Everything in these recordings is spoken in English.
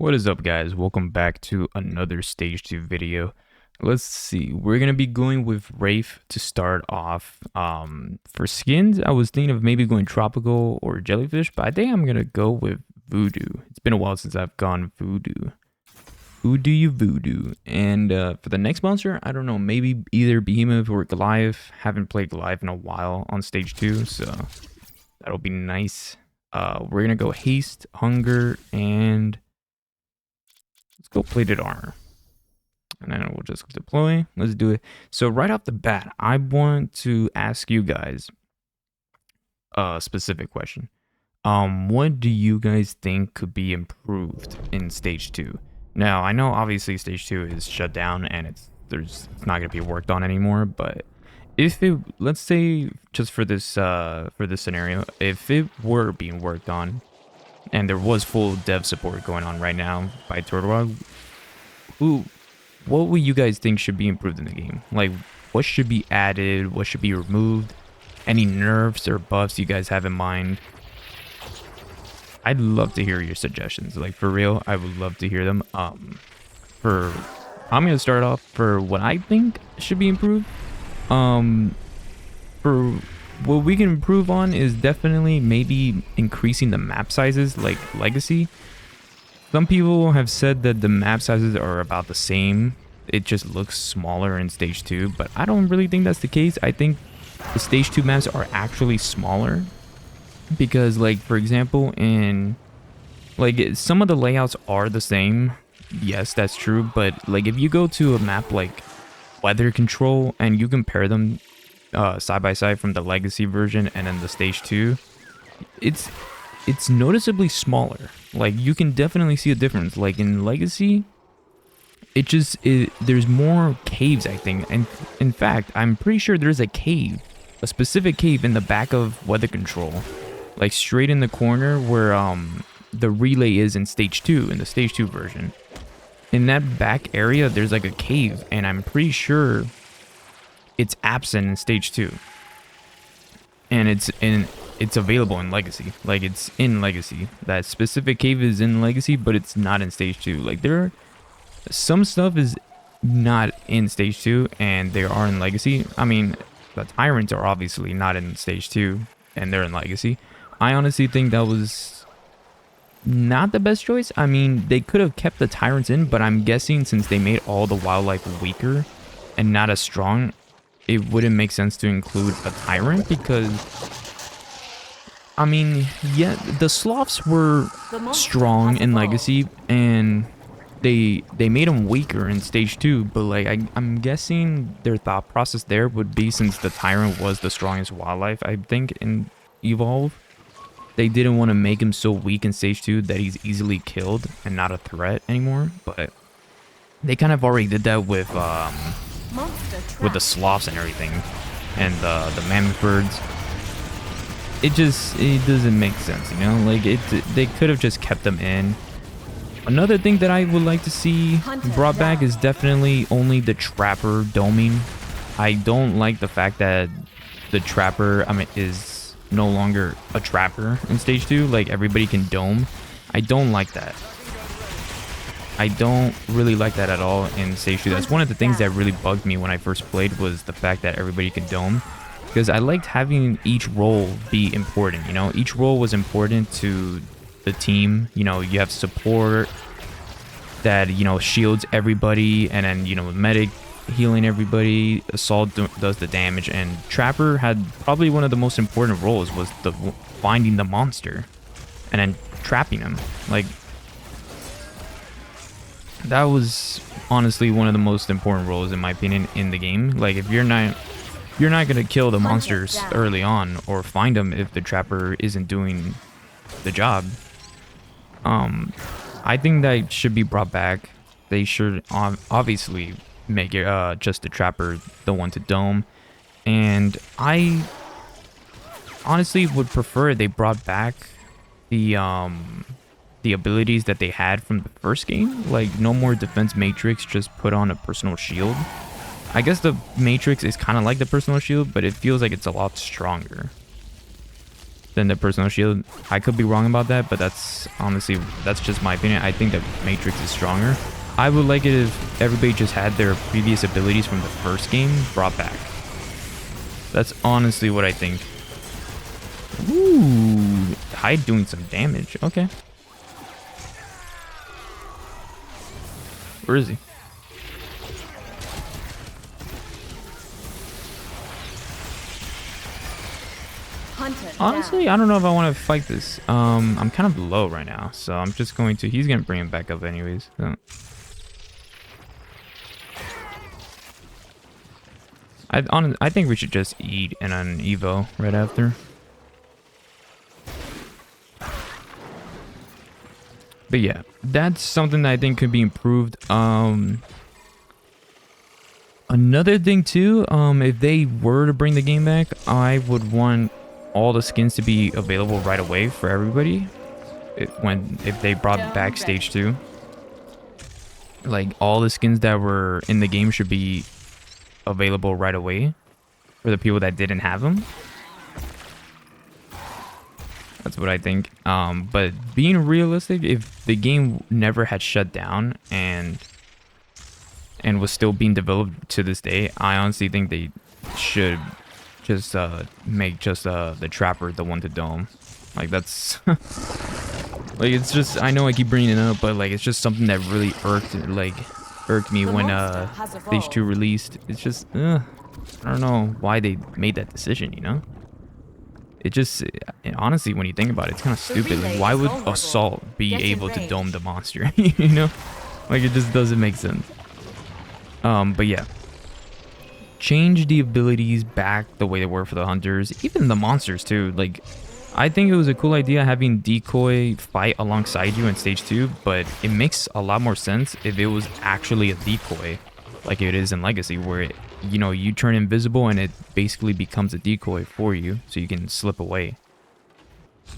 What is up, guys? Welcome back to another stage 2 video. Let's see, we're gonna be going with Wraith to start off. For skins, I was thinking of maybe going tropical or jellyfish, but I think I'm gonna go with voodoo. It's been a while since I've gone voodoo. Voodoo you voodoo. And for the next monster, I don't know, maybe either Behemoth or Goliath. Haven't played Goliath in a while on stage 2, so that'll be nice. We're gonna go haste, hunger, and let's go plated armor. And then we'll just deploy. Let's do it. So right off the bat, I want to ask you guys a specific question. What do you guys think could be improved in stage 2? Now, I know obviously stage 2 is shut down and it's not gonna be worked on anymore, but if it, let's say just for this scenario, if it were being worked on and there was full dev support going on right now by Turtle, what would you guys think should be improved in the game? Like, what should be added? What should be removed? Any nerfs or buffs you guys have in mind? I'd love to hear your suggestions. Like, for real, I would love to hear them. I'm gonna start off for what I think should be improved. For what we can improve on is definitely maybe increasing the map sizes, like Legacy. Some people have said that the map sizes are about the same. It just looks smaller in stage 2, but I don't really think that's the case. I think the stage 2 maps are actually smaller because, like, for example, in like some of the layouts are the same. Yes, that's true, but like if you go to a map like Weather Control and you compare them side by side from the Legacy version and then the stage 2, it's noticeably smaller. Like, you can definitely see a difference. Like in Legacy, there's more caves, I think. And in fact, I'm pretty sure there's a cave, a specific cave in the back of Weather Control, like straight in the corner where the relay is in stage 2, in the stage 2 version. In that back area, there's like a cave, and I'm pretty sure it's absent in stage 2. And it's available in Legacy. Like, it's in Legacy. That specific cave is in Legacy, but it's not in stage 2. Like, some stuff is not in stage 2 and they are in Legacy. I mean, the Tyrants are obviously not in stage 2 and they're in Legacy. I honestly think that was not the best choice. I mean, they could have kept the Tyrants in, but I'm guessing since they made all the wildlife weaker and not as strong, it wouldn't make sense to include a Tyrant because, I mean, yeah, the Sloths were strong in Legacy and they made them weaker in stage 2, but like I'm guessing their thought process there would be, since the Tyrant was the strongest wildlife, I think, in Evolve, they didn't want to make him so weak in stage 2 that he's easily killed and not a threat anymore. But they kind of already did that with the Sloths and everything, and the Mammoth Birds. It doesn't make sense, you know? Like, they could have just kept them in. Another thing that I would like to see brought back is definitely only the Trapper doming. I don't like the fact that the Trapper, I mean, is no longer a Trapper in stage 2. Like, everybody can dome. I don't like that. I don't really like that at all in stage 2. That's one of the things that really bugged me when I first played, was the fact that everybody can dome. Because I liked having each role be important, you know? Each role was important to the team. You know, you have support that, you know, shields everybody, and then, you know, medic healing everybody, assault does the damage, and Trapper had probably one of the most important roles, was the finding the monster and then trapping him. Like, that was honestly one of the most important roles in my opinion in the game. Like, if you're not gonna kill the monsters early on or find them if the Trapper isn't doing the job. I think that should be brought back. They should obviously make it just the Trapper the one to dome, and I honestly would prefer they brought back the abilities that they had from the first game. Like, no more defense matrix, just put on a personal shield. I guess the matrix is kind of like the personal shield, but it feels like it's a lot stronger. than the personal shield. I could be wrong about that, but that's honestly, that's just my opinion. I think the Matrix is stronger. I would like it if everybody just had their previous abilities from the first game brought back. That's honestly what I think. Ooh, Hyde doing some damage. Okay. Where is he? Honestly, I don't know if I want to fight this. I'm kind of low right now, so I'm just going to... He's going to bring him back up anyways. So. I think we should just eat and an Evo right after. But yeah, that's something that I think could be improved. Another thing too, if they were to bring the game back, I would want all the skins to be available right away for everybody. If they brought back stage 2. Like all the skins that were in the game should be available right away for the people that didn't have them. That's what I think. But being realistic, if the game never had shut down and was still being developed to this day, I honestly think they should just make just the Trapper the one to dome. Like that's like, it's just, I know I keep bringing it up, but like it's just something that really irked me when stage 2 released. It's just I don't know why they made that decision, you know. It just, honestly, when you think about it, it's kind of stupid. Like, why would Assault be able to dome the monster? You know, like it just doesn't make sense. But yeah, change the abilities back the way they were for the hunters, even the monsters too. Like, I think it was a cool idea having Decoy fight alongside you in stage 2, but it makes a lot more sense if it was actually a decoy, like it is in Legacy, where it, you know, you turn invisible and it basically becomes a decoy for you, so you can slip away.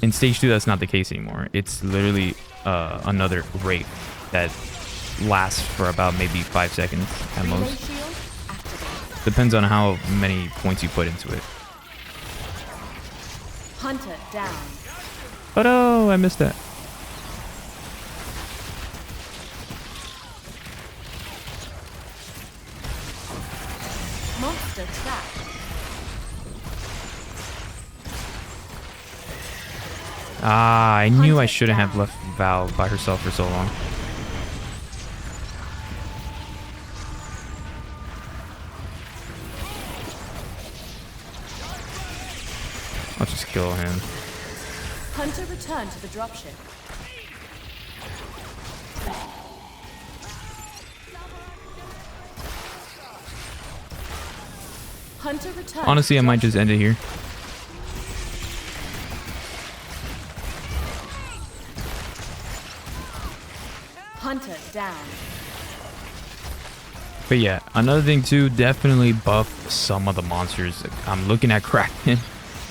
In stage 2, that's not the case anymore. It's literally another Wraith that lasts for about maybe 5 seconds at most. Depends on how many points you put into it. Hunter down. Oh no, I missed that. Monster trap. Ah, I knew I shouldn't have left Val by herself for so long. I'll just kill him. Hunter returned to the dropship. Hunter returned. Honestly, I might just end it here. Hunter down. But yeah, another thing too, definitely buff some of the monsters. I'm looking at Kraken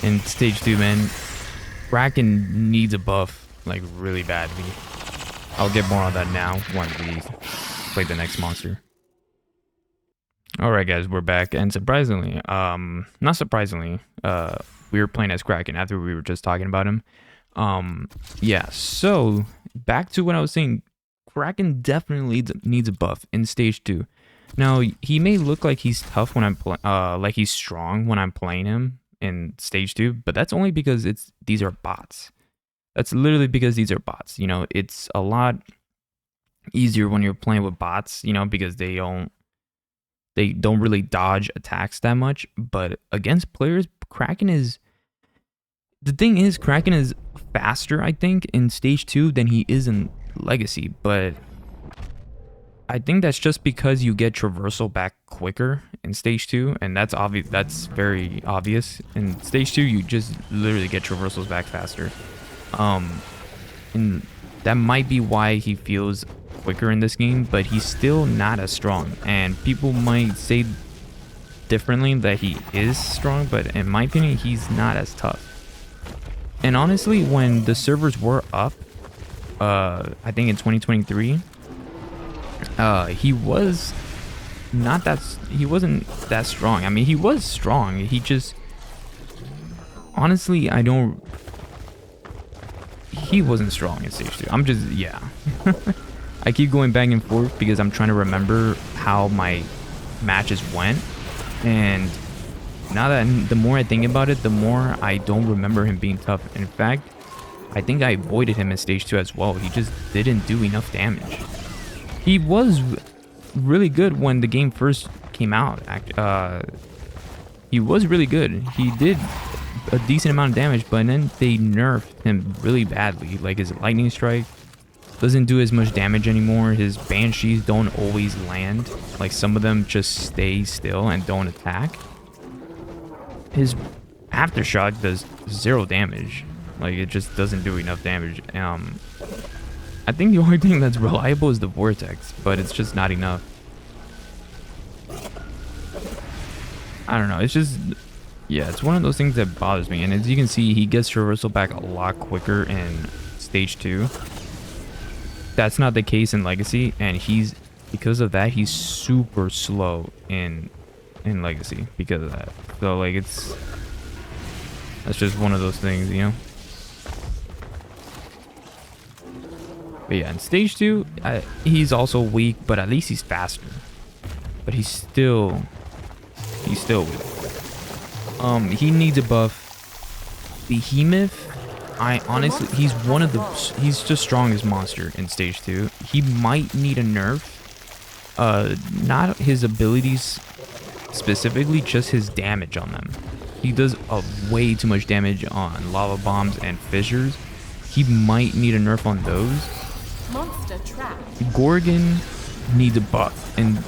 in stage 2, man. Kraken needs a buff, like, really badly. I'll get more on that now when we play the next monster. Alright guys, we're back, and surprisingly, not surprisingly, we were playing as Kraken after we were just talking about him. Yeah, so, back to what I was saying, Kraken definitely needs a buff in stage 2. Now, he may look like he's tough when I'm like he's strong when I'm playing him in stage 2, but that's only because these are bots. That's literally because these are bots. You know, it's a lot easier when you're playing with bots, you know, because they don't really dodge attacks that much. But against players, Kraken is faster, I think, in stage 2 than he is in Legacy, but I think that's just because you get traversal back quicker in stage 2, and that's obvious. That's very obvious. In stage 2, you just literally get traversals back faster. And that might be why he feels quicker in this game, but he's still not as strong. And people might say differently that he is strong, but in my opinion, he's not as tough. And honestly, when the servers were up, I think in 2023, he wasn't that strong. I mean, he was strong. He just, honestly, I don't he wasn't strong in stage 2. I'm just, yeah. I keep going back and forth because I'm trying to remember how my matches went. And now that the more I think about it, the more I don't remember him being tough. In fact, I think I avoided him in stage 2 as well. He just didn't do enough damage. He was really good when the game first came out. He was really good. He did a decent amount of damage, but then they nerfed him really badly. Like his lightning strike doesn't do as much damage anymore. His banshees don't always land. Like some of them just stay still and don't attack. His aftershock does 0 damage. Like it just doesn't do enough damage. I think the only thing that's reliable is the vortex, but it's just not enough. I don't know. It's just, yeah, it's one of those things that bothers me. And as you can see, he gets traversal back a lot quicker in stage 2. That's not the case in Legacy, and because of that, he's super slow in Legacy because of that. So like that's just one of those things, you know. But yeah, in stage 2, he's also weak, but at least he's faster. But he's still weak. He needs a buff. Behemoth, I honestly, he's the strongest monster in stage 2. He might need a nerf. Not his abilities specifically, just his damage on them. He does way too much damage on lava bombs and fissures. He might need a nerf on those. Monster trap. Gorgon needs a buff in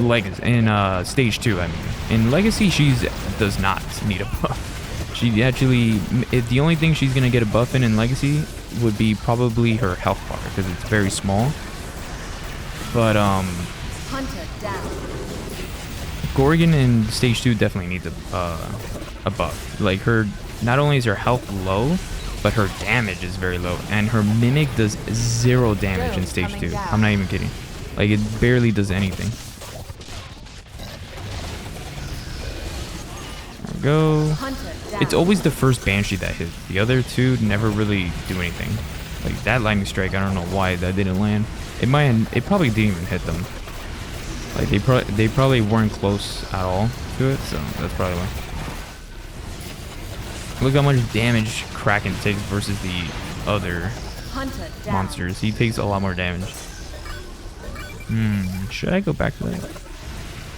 Legacy, in stage 2. I mean, in Legacy, does not need a buff. She actually, the only thing she's gonna get a buff in Legacy would be probably her health bar because it's very small. But Hunter down. Gorgon in stage 2 definitely needs a buff. Like not only is her health low, but her damage is very low, and her mimic does 0 damage in stage 2. I'm not even kidding. Like it barely does anything. There we go. It's always the first Banshee that hits. The other two never really do anything. Like that lightning strike, I don't know why that didn't land. It probably didn't even hit them. Like they probably weren't close at all to it, so that's probably why. Look how much damage Kraken takes versus the other monsters. He takes a lot more damage. Should I go back to that?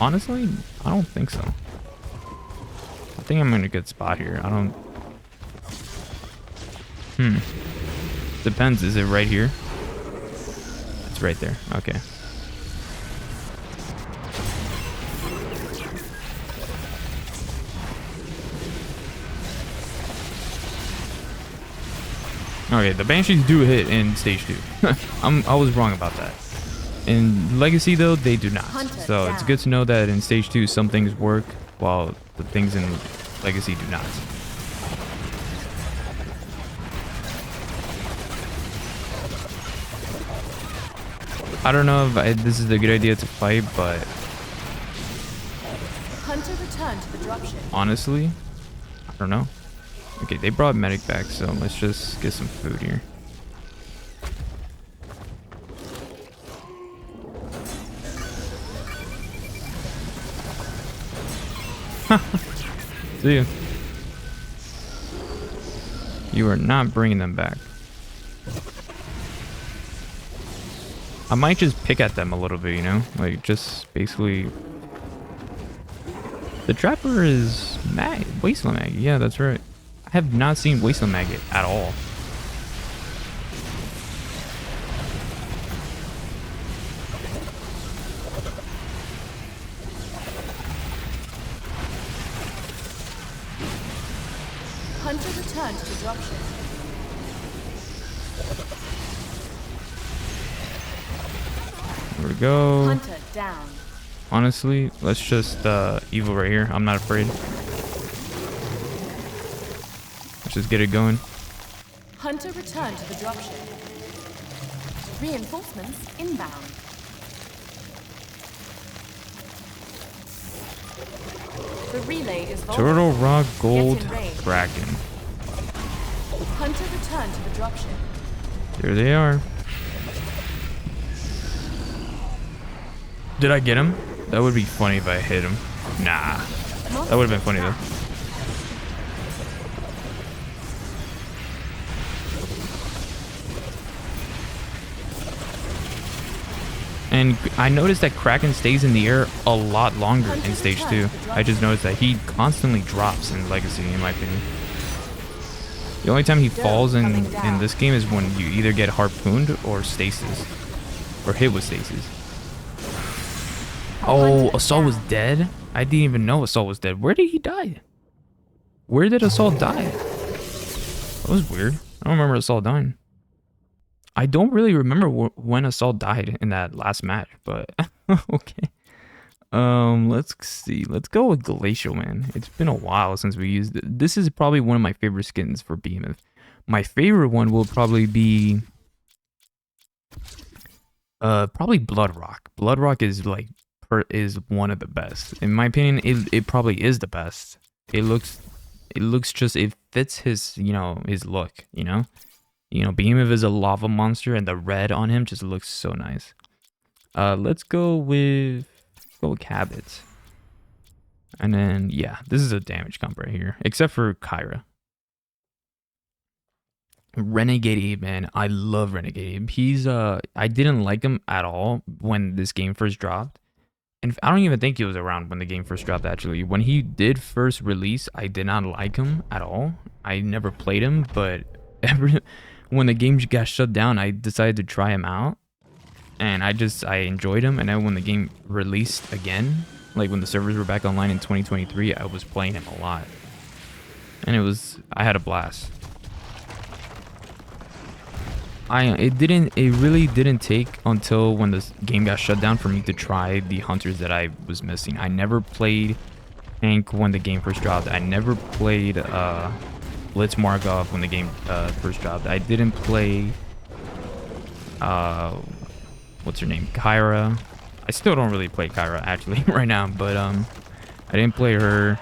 Honestly, I don't think so. I think I'm in a good spot here. I don't... Depends. Is it right here? It's right there. Okay. Okay, the Banshees do hit in stage 2. I was wrong about that. In Legacy, though, they do not. So it's good to know that in stage 2, some things work, while the things in Legacy do not. I don't know if this is a good idea to fight, but... Hunter returned to the dropship. Honestly, I don't know. Okay, they brought medic back, so let's just get some food here. See ya. You are not bringing them back. I might just pick at them a little bit, you know? Like, just basically... The Trapper is Wasteland Mag. Yeah, that's right. I have not seen Wasteland Mag at all. Hunter returned to the dropship. There we go. Hunter down. Honestly, let's just evil right here. I'm not afraid. Let's just get it going. Hunter returned to the dropship. Reinforcements inbound. The relay is vulnerable. Turtle Rock Gold Get in range. Kraken. Hunter returned to the dropship. There they are. Did I get him? That would be funny if I hit him. Nah. That would have been funny though. And I noticed that Kraken stays in the air a lot longer in Stage 2. I just noticed that he constantly drops in Legacy, in my opinion. The only time he falls in this game is when you either get harpooned or stasis. Or hit with stasis. Oh, Assault was dead? I didn't even know Assault was dead. Where did he die? Where did Assault die? That was weird. I don't remember Assault dying. I don't really remember when Assault died in that last match, but okay. Let's see. Let's go with Glacial, man. It's been a while since we used it. This is probably one of my favorite skins for Behemoth. My favorite one will probably be probably Bloodrock. Bloodrock is like is one of the best. In my opinion, it probably is the best. It looks just, it fits his, you know, his look, you know? You know, Behemoth is a lava monster and the red on him just looks so nice. Let's go with Cabot. And then, yeah, this is a damage comp right here, except for Kyra. Renegade Abe, man, I love Renegade Abe. He's, I didn't like him at all when this game first dropped. And I don't even think he was around when the game first dropped, actually. When he did first release, I did not like him at all. I never played him, but when the game got shut down, I decided to try him out. And I enjoyed him. And then when the game released again, like when the servers were back online in 2023, I was playing him a lot. And I had a blast. It really didn't take until when the game got shut down for me to try the hunters that I was missing. I never played Hank when the game first dropped. I never played Blitz Markov when the game first dropped. I didn't play what's her name? Kyra. I still don't really play Kyra actually right now, but I didn't play her.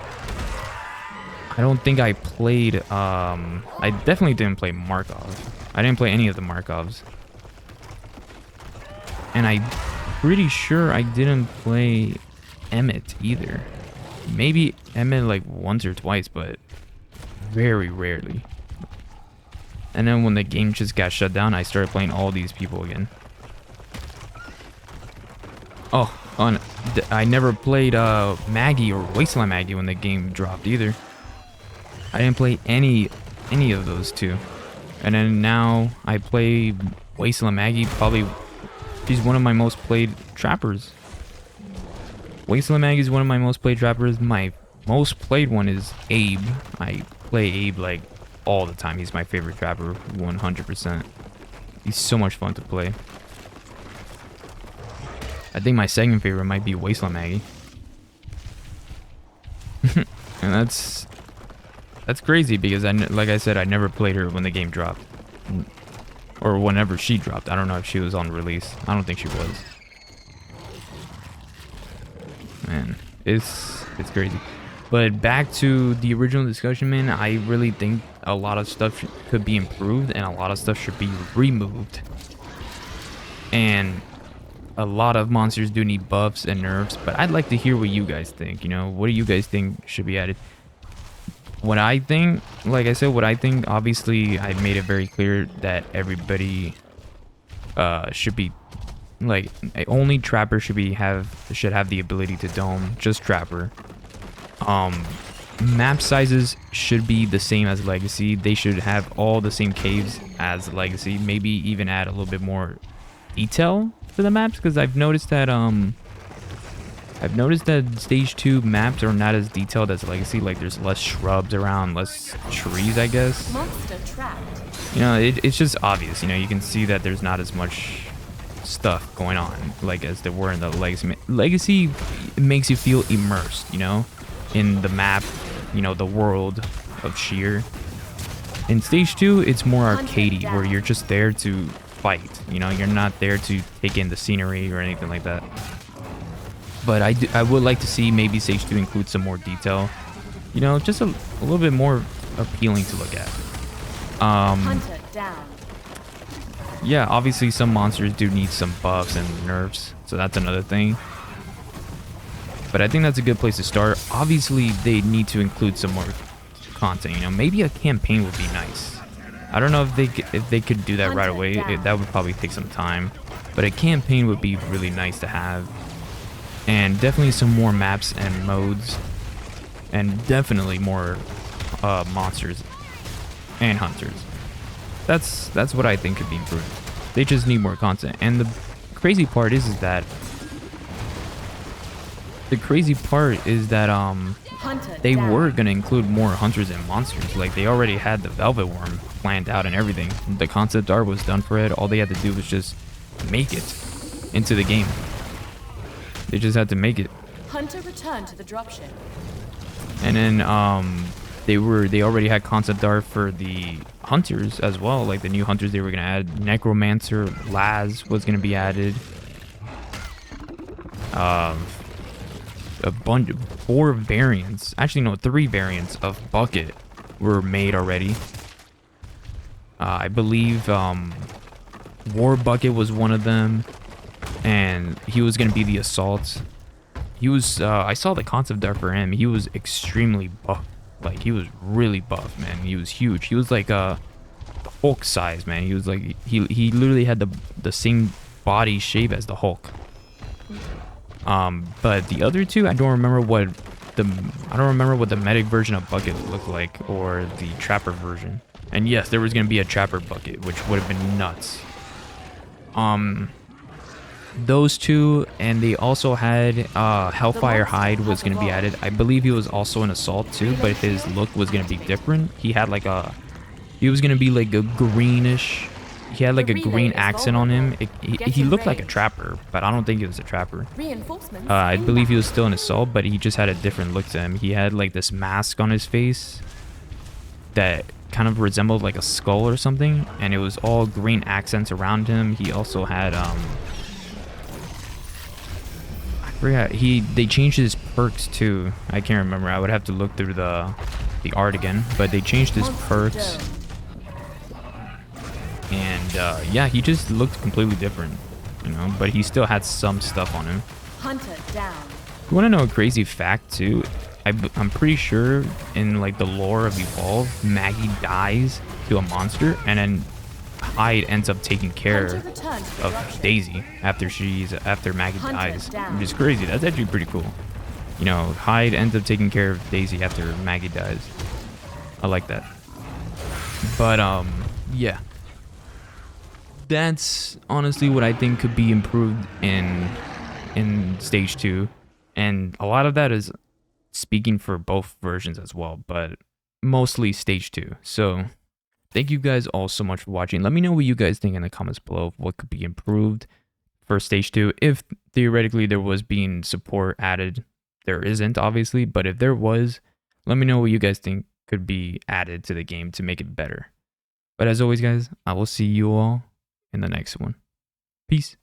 I don't think I played I definitely didn't play Markov. I didn't play any of the Markovs. And I'm pretty sure I didn't play Emmett either. Maybe Emmett like once or twice, but very rarely. And then when the game just got shut down, I started playing all these people again. Oh, I never played Maggie or Wasteland Maggie when the game dropped either. I didn't play any of those two. And then now I play Wasteland Maggie. Probably she's one of my most played trappers. Wasteland Maggie is one of my most played trappers. My most played one is Abe. I play Abe like all the time. He's my favorite trapper, 100%. He's so much fun to play. I think my second favorite might be Wasteland Maggie. And that's crazy because like I said, I never played her when the game dropped. Or whenever she dropped. I don't know if she was on release. I don't think she was. Man, it's crazy. But back to the original discussion, man, I really think a lot of stuff could be improved and a lot of stuff should be removed. And a lot of monsters do need buffs and nerfs, but I'd like to hear what you guys think. You know, what do you guys think should be added? What I think, like I said, obviously I made it very clear that everybody should be, like, only Trapper should have the ability to dome, just Trapper. Map sizes should be the same as Legacy. They should have all the same caves as Legacy, maybe even add a little bit more detail to the maps, because I've noticed that Stage 2 maps are not as detailed as Legacy. Like, there's less shrubs around, less trees, I guess. Monster trapped. You know, it's just obvious. You know, you can see that there's not as much stuff going on, like, as there were in the Legacy. Legacy makes you feel immersed, you know, in the map, you know, the world of Sheer. In Stage 2, it's more arcadey, where you're just there to fight. You know, you're not there to take in the scenery or anything like that. But I would like to see maybe Stage 2 include some more detail. You know, just a little bit more appealing to look at. Hunter down. Yeah, obviously some monsters do need some buffs and nerfs, so that's another thing. But I think that's a good place to start. Obviously, they need to include some more content. You know, maybe a campaign would be nice. I don't know if they could do that right away. That would probably take some time. But a campaign would be really nice to have. And definitely some more maps and modes. And definitely more monsters and hunters. That's what I think could be improved. They just need more content. And the crazy part is that they were gonna include more hunters and monsters. Like, they already had the Velvet Worm planned out and everything. The concept art was done for it. All they had to do was just make it into the game. They just had to make it. Hunter returned to the dropship. And then they already had concept art for the hunters as well. Like the new hunters they were gonna add. Necromancer Laz was gonna be added. A bunch, 4 variants, actually no, 3 variants of Bucket were made already. I believe War Bucket was one of them, and he was gonna be the Assault. He was, I saw the concept art for him. He was extremely buff, like he was really buff, man. He was huge. He was like Hulk size, man. He was like, he literally had the same body shape as the Hulk. But the other 2, I don't remember what the medic version of Bucket looked like, or the trapper version. And yes, there was gonna be a trapper Bucket, which would have been nuts. Those 2, and they also had Hellfire Hide was gonna be added. I believe he was also an Assault too, but his look was gonna be different. He had like he was gonna be like a greenish. He had like a green accent on him. He looked like a trapper, but I don't think he was a trapper. I believe he was still an Assault, but he just had a different look to him. He had like this mask on his face that kind of resembled like a skull or something, and it was all green accents around him. He also had I forgot, they changed his perks too. I can't remember. I would have to look through the art again, but they changed his perks. And yeah, he just looked completely different, you know, but he still had some stuff on him. Hunter down. You want to know a crazy fact too? I'm pretty sure in like the lore of Evolve, Maggie dies to a monster, and then Hyde ends up taking care of Daisy after Maggie dies, which is crazy. That's actually pretty cool. You know, Hyde ends up taking care of Daisy after Maggie dies. I like that. But yeah. That's honestly what I think could be improved in stage 2, and a lot of that is speaking for both versions as well, but mostly stage 2. So thank you guys all so much for watching. Let me know what you guys think in the comments below of what could be improved for stage 2. If theoretically there was being support added, there isn't obviously, but if there was, let me know what you guys think could be added to the game to make it better. But as always guys, I will see you all in the next one. Peace.